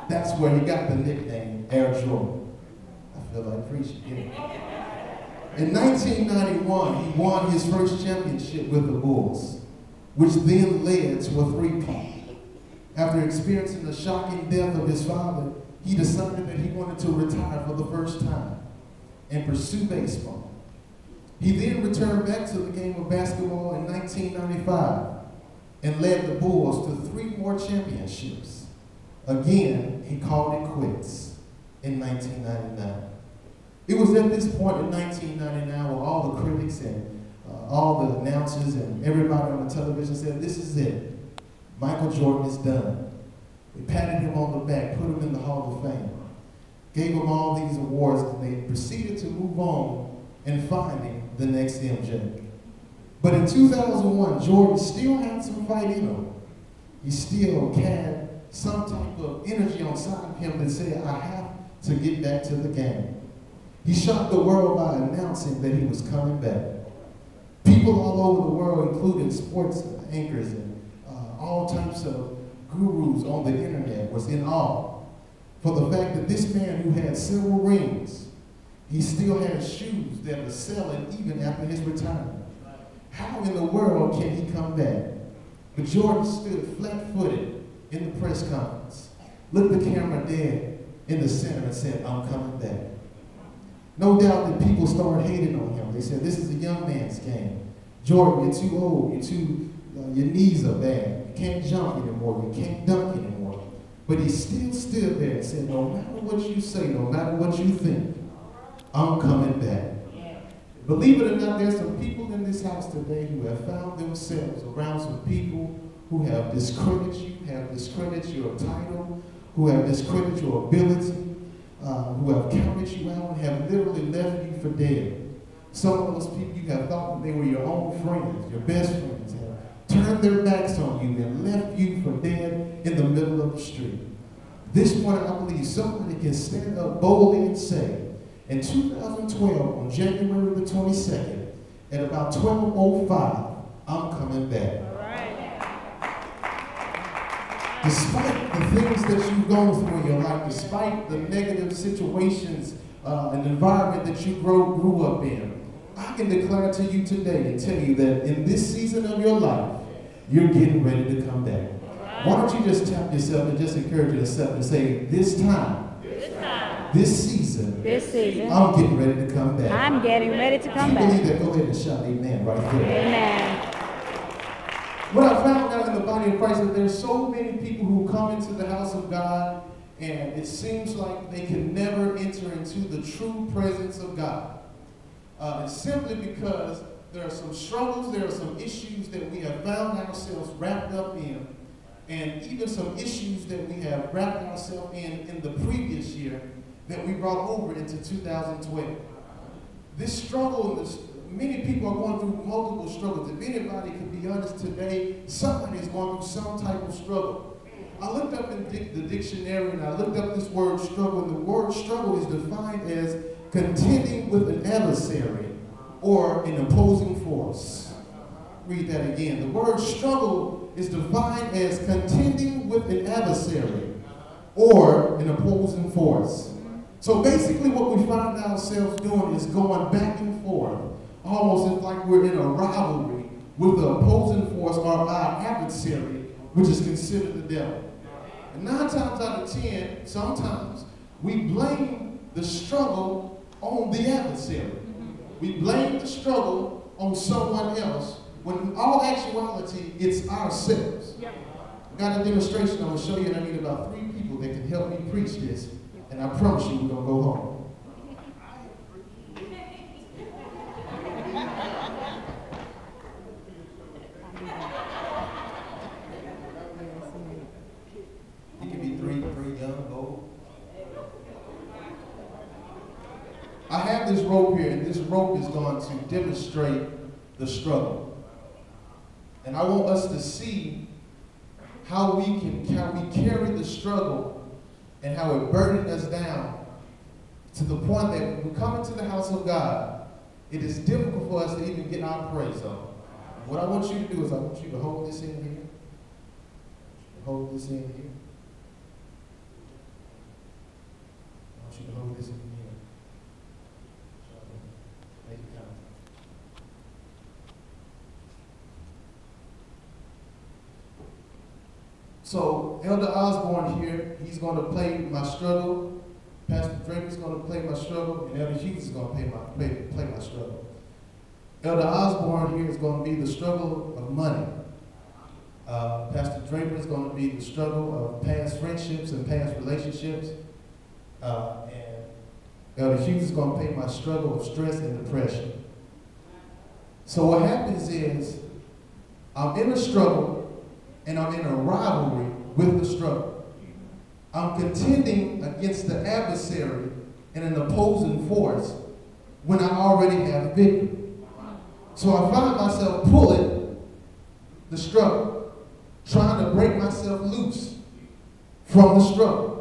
That's where he got the nickname Air Jordan. I feel like preaching. In 1991, he won his first championship with the Bulls, which then led to a three-peat. After experiencing the shocking death of his father, he decided that he wanted to retire for the first time and pursue baseball. He then returned back to the game of basketball in 1995 and led the Bulls to 3 more championships. Again, he called it quits in 1999. It was at this point in 1999 where all the critics and all the announcers and everybody on the television said, this is it. Michael Jordan is done. They patted him on the back, put him in the Hall of Fame, gave him all these awards, and they proceeded to move on and finding the next MJ. But in 2001, Jordan still had some fight in him. He still had some type of energy on side of him that said, I have to get back to the game. He shocked the world by announcing that he was coming back. People all over the world, including sports anchors and all types of gurus on the internet, was in awe for the fact that this man who had several rings, he still had shoes that were selling even after his retirement. How in the world can he come back? But Jordan stood flat-footed in the press conference, looked the camera dead in the center and said, I'm coming back. No doubt that people started hating on him. They said, this is a young man's game. Jordan, you're too old, your knees are bad. You can't jump anymore, you can't dunk anymore. But he still stood there and said, no matter what you say, no matter what you think, I'm coming back. Believe it or not, there's some people in this house today who have found themselves around some people who have discredited you, have discredited your title, who have discredited your ability, who have counted you out and have literally left you for dead. Some of those people you have thought that they were your own friends, your best friends, have turned their backs on you and left you for dead in the middle of the street. This one, I believe somebody can stand up boldly and say, in 2012, on January the 22nd, at about 12:05, I'm coming back. All right. Despite the things that you've gone through in your life, despite the negative situations and environment that you grew up in, I can declare to you today and tell you that in this season of your life, you're getting ready to come back. Why don't you just tap yourself and just encourage yourself and say, this time, this season, I'm getting ready to come back. I'm getting ready to come back. If you believe back. that, go ahead and shout amen right there. Amen. What I found out in the body of Christ is there's so many people who come into the house of God and it seems like they can never enter into the true presence of God. It's simply because there are some struggles, there are some issues that we have found ourselves wrapped up in, and even some issues that we have wrapped ourselves in the previous year that we brought over into 2012. This struggle, many people are going through multiple struggles. If anybody can be honest today, somebody is going through some type of struggle. I looked up in the dictionary and I looked up this word struggle, and the word struggle is defined as contending with an adversary or an opposing force. Read that again. The word struggle is defined as contending with an adversary or an opposing force. So basically what we find ourselves doing is going back and forth, almost as like we're in a rivalry with the opposing force or our adversary, which is considered the devil. And 9 times out of 10, sometimes we blame the struggle on the adversary. We blame the struggle on someone else, when in all actuality, it's ourselves. I got a demonstration I'm going to show you, and I need about 3 people that can help me preach this. And I promise you we're going to go home. You can be three young, old. I have this rope here, and this rope is going to demonstrate the struggle. And I want us to see how we carry the struggle and how it burdened us down to the point that when we come into the house of God, it is difficult for us to even get our praise on. What I want you to do is I want you to hold this in here. Hold this in here. want you to hold this in your hand. Make it count. So Elder Osborne here, he's going to play my struggle. Pastor Draper is going to play my struggle, and Elder Hughes is going to play my struggle. Elder Osborne here is going to be the struggle of money. Pastor Draper is going to be the struggle of past friendships and past relationships. And Elder Hughes is going to play my struggle of stress and depression. So what happens is, I'm in a struggle, and I'm in a rivalry with the struggle. I'm contending against the adversary and an opposing force when I already have a victory. So I find myself pulling the struggle, trying to break myself loose from the struggle.